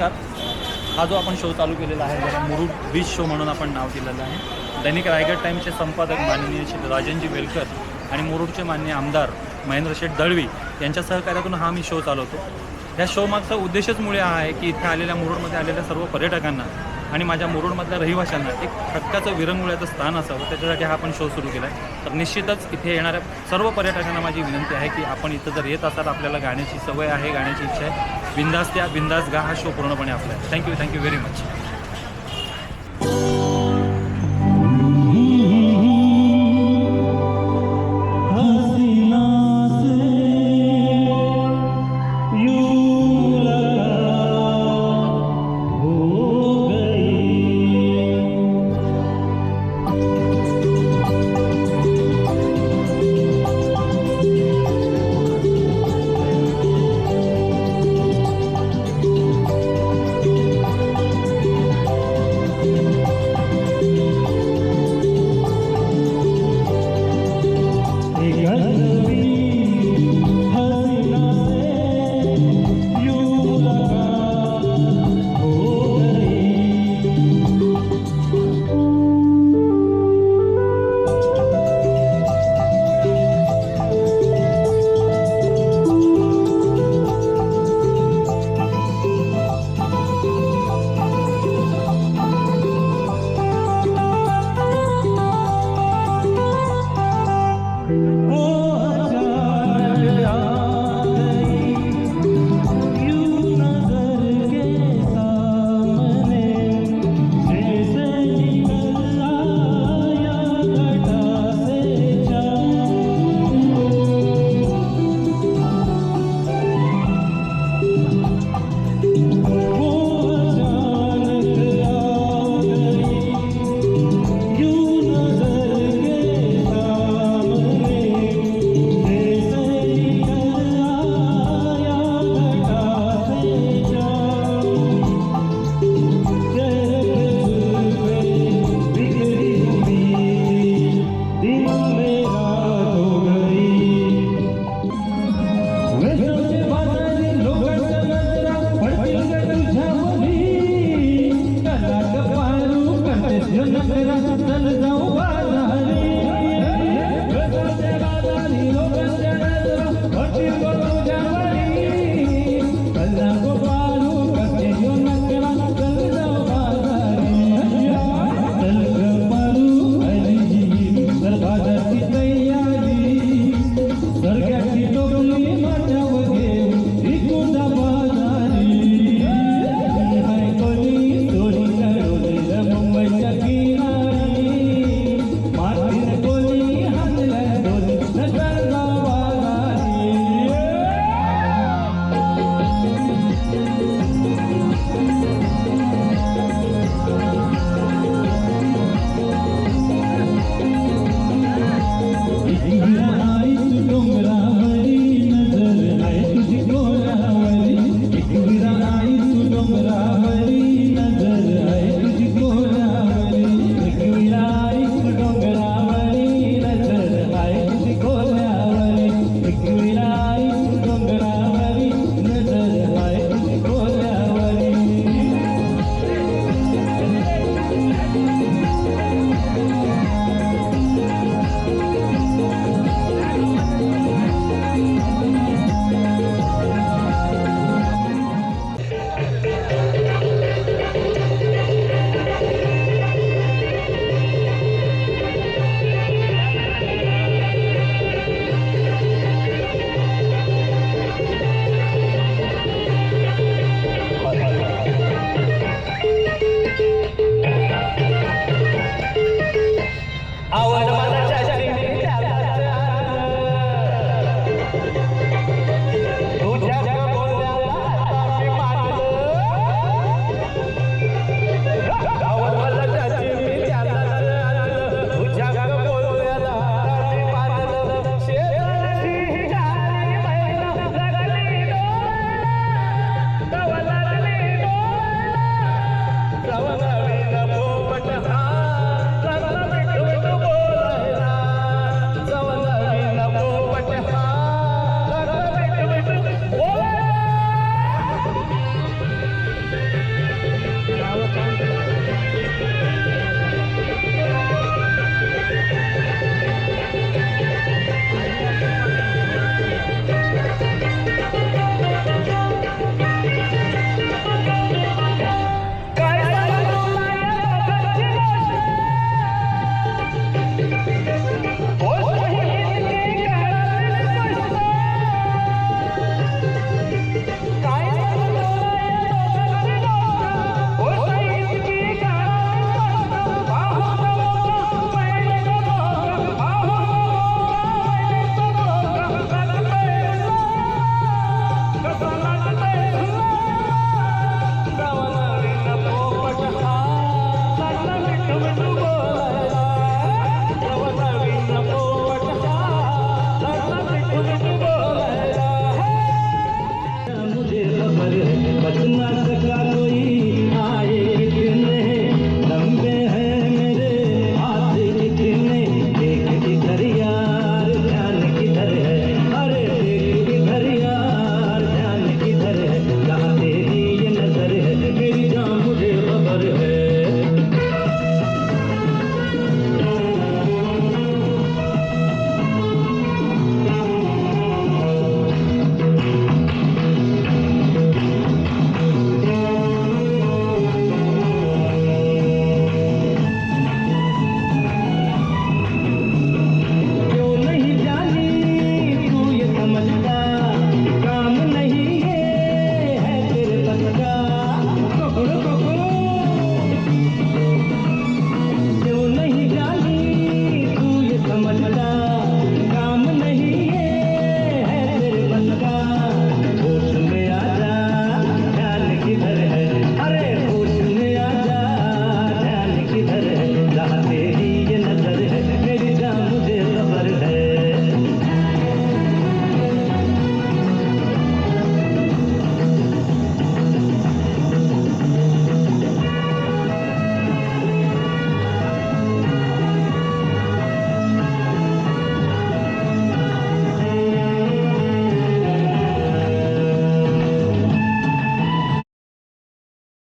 नमस्कार. हा जो आपण शो चालू केलेला आहे त्याला मुरुड बीच शो म्हणून आपण नाव दिलेलं आहे. दैनिक रायगड टाईमचे संपादक माननीय श्री राजनजी वेलकर आणि मुरुडचे माननीय आमदार महेंद्र शेठ दळवी यांच्या सहकार्यातून हा मी शो चालवतो. या शो मागचा उद्देशच मुळे हा आहे की इथे आलेल्या मुरुडमध्ये आलेल्या सर्व पर्यटकांना आणि माझ्या मुरुडमधल्या रहिवाशांना एक हक्काचं विरंगुळ्याचं स्थान असावं, त्याच्यासाठी हा आपण शो सुरू केला आहे. तर निश्चितच इथे येणाऱ्या सर्व पर्यटकांना माझी विनंती आहे की आपण इथं जर येत असाल, आपल्याला गाण्याची सवय आहे, गाण्याची इच्छा आहे, बिंदास त्या बिंदास गा. हा शो पूर्णपणे आपला आहे. Thank you very much.